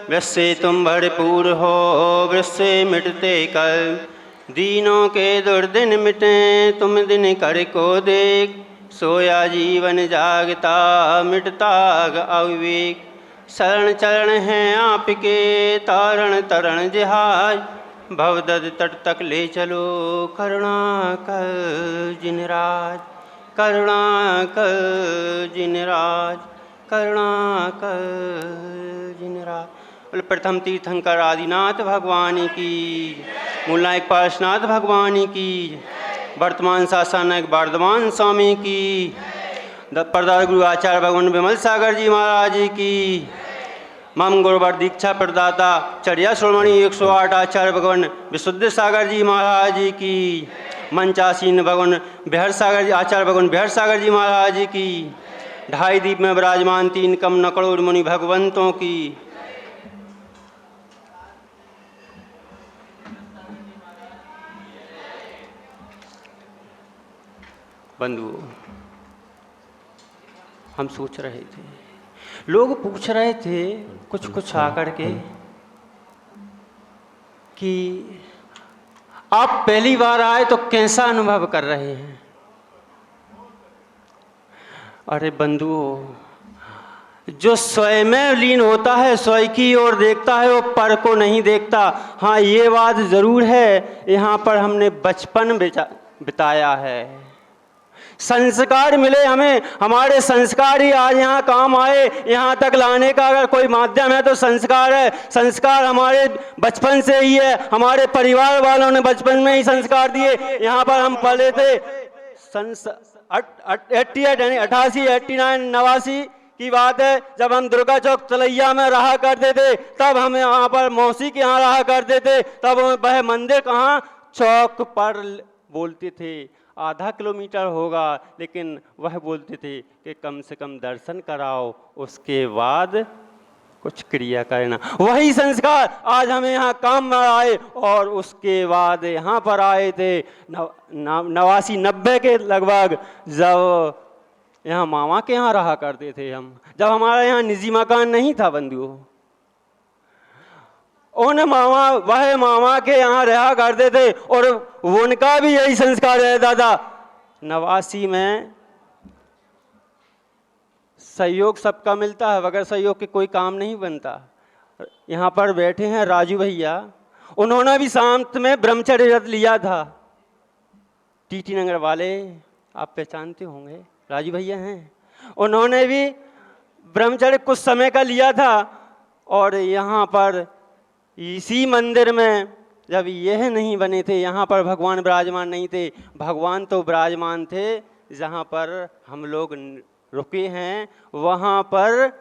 वृष से तुम भरपूर हो, वृष से मिटते कल। दीनों के दुर्दिन मिटे, तुम दिन कर को देख। सोया जीवन जागता, मिटता अविवेक। शरण चरण हैं आपके, तारण तरण जहाज। भवदद तट तक ले चलो, करुणा कर जिनराज। करुणा कर जिनराज, करुणा कर जिनराज। प्रथम तीर्थंकर आदिनाथ भगवान की, मूलनायक पार्श्वनाथ भगवान की, वर्तमान शासनायक वर्धमान स्वामी की, प्रदाता गुरु आचार्य भगवान विमल सागर जी महाराज जी की, मम गुरुवर दीक्षा प्रदाता चर्या श्रोमणी 108 आचार्य भगवान विशुद्ध सागर जी महाराज जी की, मंचासीन भगवान बिहार सागर जी आचार्य भगवान बिहार सागर जी महाराज जी की, ढाई दीप में विराजमान 3 कम करोड़ मुनि भगवंतों की। बंधुओं, हम सोच रहे थे, लोग पूछ रहे थे कुछ आकर के कि आप पहली बार आए तो कैसा अनुभव कर रहे हैं। अरे बंधुओं, जो स्वयं में लीन होता है, स्वयं की ओर देखता है, वो पर को नहीं देखता। हाँ, ये बात जरूर है, यहाँ पर हमने बचपन बिताया है, संस्कार मिले हमें, हमारे संस्कार ही आज यहाँ काम आए। यहाँ तक लाने का अगर कोई माध्यम है तो संस्कार है। संस्कार हमारे बचपन से ही है, हमारे परिवार वालों ने बचपन में ही संस्कार दिए। यहाँ पर हम पढ़े थे 88 89 89 की बात है, जब हम दुर्गा चौक तलैया में रहा करते थे, तब हम यहाँ पर मौसी के यहाँ रहा करते थे, तब वह मंदिर कहाँ चौक पर बोलते थे, आधा किलोमीटर होगा, लेकिन वह बोलते थे कि कम से कम दर्शन कराओ, उसके बाद कुछ क्रिया करना। वही संस्कार आज हमें यहाँ काम में आए, और उसके बाद यहाँ पर आए थे 89 90 के लगभग, जब यहाँ मामा के यहाँ रहा करते थे हम, जब हमारा यहाँ निजी मकान नहीं था बंधुओं। उन वह मामा के यहाँ रहा करते थे, और उनका भी यही संस्कार रहता था। 89 में सहयोग सबका मिलता है, बगैर सहयोग के कोई काम नहीं बनता। यहाँ पर बैठे हैं राजू भैया, उन्होंने भी शांत में ब्रह्मचर्य व्रत लिया था। टीटी नगर वाले आप पहचानते होंगे, राजू भैया हैं, उन्होंने भी ब्रह्मचर्य कुछ समय का लिया था। और यहाँ पर इसी मंदिर में जब यह नहीं बने थे, यहाँ पर भगवान विराजमान नहीं थे। भगवान तो विराजमान थे, जहाँ पर हम लोग रुके हैं वहाँ पर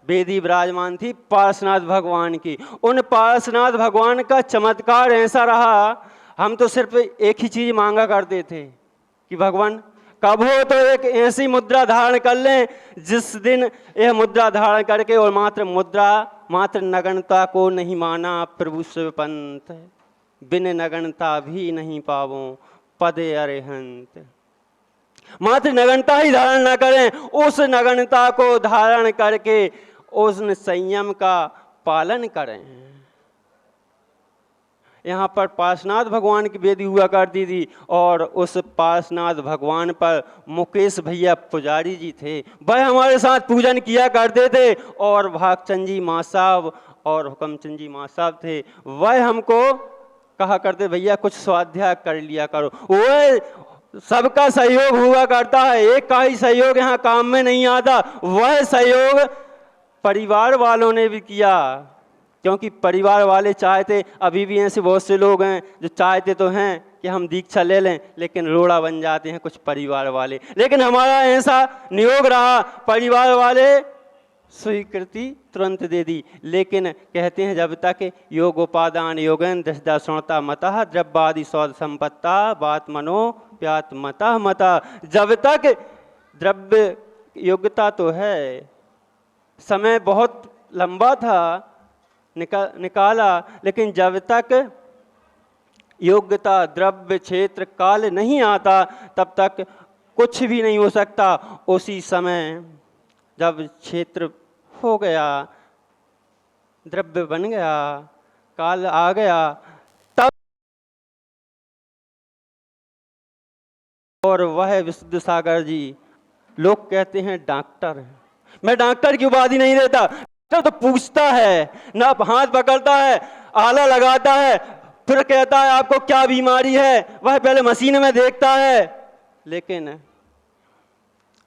वेदी विराजमान थी पार्श्वनाथ भगवान की। उन पार्श्वनाथ भगवान का चमत्कार ऐसा रहा, हम तो सिर्फ एक ही चीज़ मांगा करते थे कि भगवान कब हो तो एक ऐसी मुद्रा धारण कर लें, जिस दिन यह मुद्रा धारण करके, और मात्र नगनता को नहीं माना प्रभु शिव पंथ, बिन नगनता भी नहीं पावो पदे अरिहंत। मात्र नगनता ही धारण न करें, उस नगनता को धारण करके उस संयम का पालन करें। यहाँ पर पार्श्वनाथ भगवान की वेदी हुआ करती थी, और उस पार्श्वनाथ भगवान पर मुकेश भैया पुजारी जी थे, वह हमारे साथ पूजन किया करते थे। और भागचंद जी माँ साहब और हुकमचंद जी माँ साहब थे, वह हमको कहा करते भैया कुछ स्वाध्याय कर लिया करो। वह सबका सहयोग हुआ करता है, एक का ही सहयोग यहाँ काम में नहीं आता। वह सहयोग परिवार वालों ने भी किया, क्योंकि परिवार वाले चाहते, अभी भी ऐसे बहुत से लोग हैं जो चाहते तो हैं कि हम दीक्षा ले लें, लेकिन रोड़ा बन जाते हैं कुछ परिवार वाले। लेकिन हमारा ऐसा नियोग रहा, परिवार वाले स्वीकृति तुरंत दे दी, लेकिन कहते हैं जब तक योगोपादान योगेन दशदा मतः द्रव्यादि सौद संपत्ता बात मनो प्यात मतः मता। जब तक द्रव्य योग्यता तो है, समय बहुत लंबा था निकाला, लेकिन जब तक योग्यता द्रव्य क्षेत्र काल नहीं आता तब तक कुछ भी नहीं हो सकता। उसी समय जब क्षेत्र हो गया द्रव्य बन गया, काल आ गया, तब और वह विशुद्ध सागर जी, लोग कहते हैं डॉक्टर है। मैं डॉक्टर की उपाधि नहीं देता, डॉक्टर तो पूछता है ना, हाथ पकड़ता है, आला लगाता है, फिर कहता है आपको क्या बीमारी है, वह पहले मशीन में देखता है।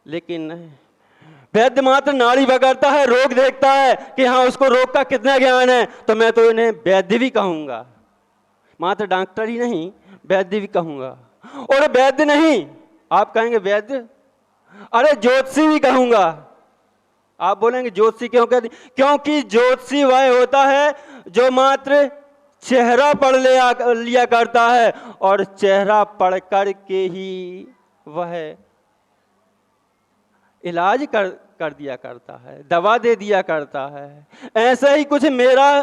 लेकिन वैद्य मात्र नाड़ी पकड़ता है, रोग देखता है कि हाँ उसको रोग का कितना ज्ञान है, तो मैं तो इन्हें वैद्य भी कहूंगा, मात्र डॉक्टर ही नहीं वैद्य भी कहूंगा। और वैद्य नहीं, आप कहेंगे वैद्य, अरे ज्योतिषी भी कहूंगा। आप बोलेंगे ज्योतिषी क्यों कहते? क्योंकि ज्योतिषी वह होता है जो मात्र चेहरा पढ़ लिया करता है, और चेहरा पढ़ कर के ही वह इलाज कर दिया करता है, दवा दे दिया करता है। ऐसा ही कुछ मेरा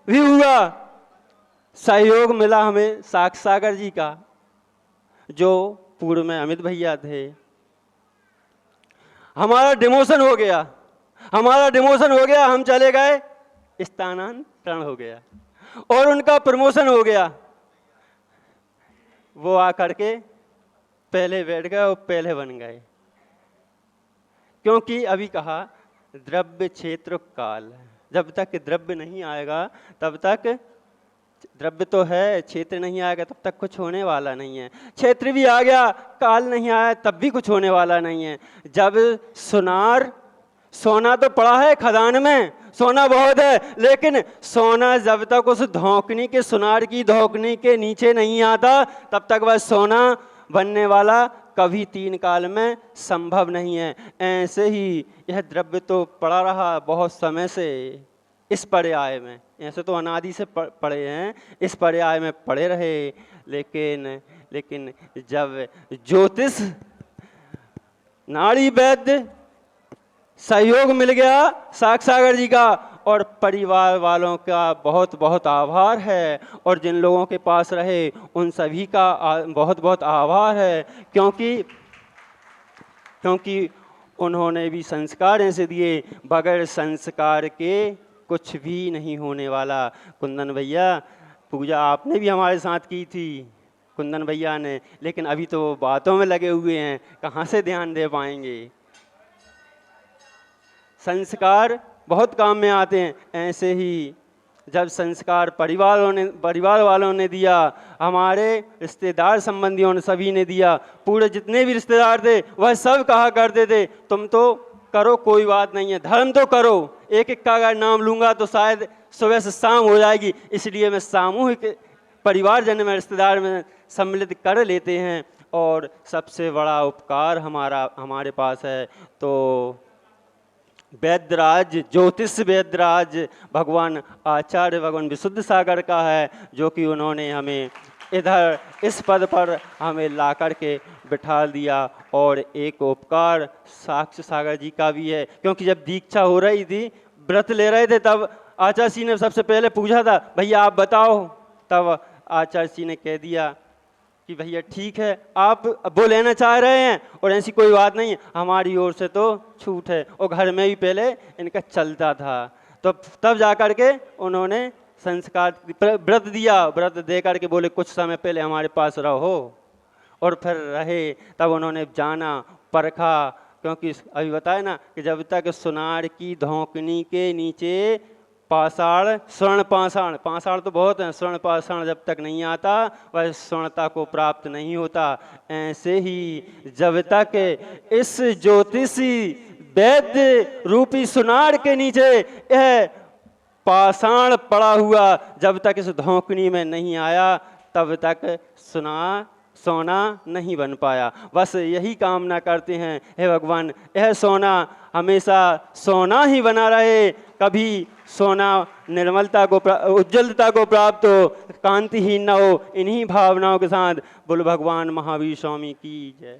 भी हुआ, सहयोग मिला हमें साक्षी सागर जी का, जो पूर्व में अमित भैया थे। हमारा डिमोशन हो गया, हम चले गए, स्थानांतरण हो गया, और उनका प्रमोशन हो गया। वो आकर के पहले बैठ गए और पहले बन गए, क्योंकि अभी कहा द्रव्य क्षेत्र काल, जब तक द्रव्य नहीं आएगा तब तक, द्रव्य तो है, क्षेत्र नहीं आएगा तब तक कुछ होने वाला नहीं है। क्षेत्र भी आ गया, काल नहीं आया तब भी कुछ होने वाला नहीं है। जब सोना तो पड़ा है खदान में, सोना बहुत है, लेकिन सोना जब तक उस धौकनी के, सुनार की धौकनी के नीचे नहीं आता, तब तक वह सोना बनने वाला कभी तीन काल में संभव नहीं है। ऐसे ही यह द्रव्य तो पड़ा रहा बहुत समय से इस पर्याय में, ऐसे तो अनादि से पड़े हैं, इस पर्याय में पड़े रहे। लेकिन जब ज्योतिष, नाड़ी, वैद्य सहयोग मिल गया साक्षी सागर जी का, और परिवार वालों का बहुत बहुत आभार है, और जिन लोगों के पास रहे उन सभी का बहुत बहुत आभार है, क्योंकि उन्होंने भी संस्कार ऐसे दिए, बगैर संस्कार के कुछ भी नहीं होने वाला। कुंदन भैया, पूजा आपने भी हमारे साथ की थी, कुंदन भैया ने, लेकिन अभी तो वो बातों में लगे हुए हैं, कहाँ से ध्यान दे पाएंगे। संस्कार बहुत काम में आते हैं। ऐसे ही जब संस्कार परिवार वालों ने दिया, हमारे रिश्तेदार संबंधियों ने, सभी ने दिया, पूरे जितने भी रिश्तेदार थे वह सब कहा करते थे तुम तो करो, कोई बात नहीं है, धर्म तो करो, एक एक का अगर नाम लूँगा तो शायद सुबह से शाम हो जाएगी, इसलिए मैं सामूहिक परिवारजन में, रिश्तेदार में सम्मिलित कर लेते हैं। और सबसे बड़ा उपकार हमारे पास है तो वैद्यराज, ज्योतिष वैद्यराज भगवान आचार्य भगवान विशुद्ध सागर का है, जो कि उन्होंने हमें इधर इस पद पर हमें ला कर के बिठा दिया। और एक उपकार साक्षी सागर जी का भी है, क्योंकि जब दीक्षा हो रही थी, व्रत ले रहे थे, तब आचार्य जी ने सबसे पहले पूछा था भैया आप बताओ, तब आचार्य जी ने कह दिया कि भैया ठीक है, आप वो लेना चाह रहे हैं और ऐसी कोई बात नहीं, हमारी ओर से तो छूट है। और घर में भी पहले इनका चलता था, तो तब जा कर के उन्होंने संस्कार व्रत दिया, व्रत दे करके बोले कुछ समय पहले हमारे पास रहो, और फिर रहे। तब उन्होंने जाना, परखा, क्योंकि अभी बताया ना कि जब तक सुनार की धौकनी के नीचे पाषाण, स्वर्ण पाषाण, पाषाण तो बहुत हैं, स्वर्ण पाषाण जब तक नहीं आता वह स्वर्णता को प्राप्त नहीं होता। ऐसे ही जब तक इस ज्योतिषी वैद्य रूपी सुनार के नीचे यह पाषाण पड़ा हुआ जब तक इस धौकनी में नहीं आया, तब तक सोना नहीं बन पाया। बस यही कामना करते हैं, हे भगवान यह सोना हमेशा सोना ही बना रहे, कभी सोना निर्मलता को, उज्ज्वलता को प्राप्त हो, कांतिहीन न हो। इन्हीं भावनाओं के साथ बोल भगवान महावीर स्वामी की जय।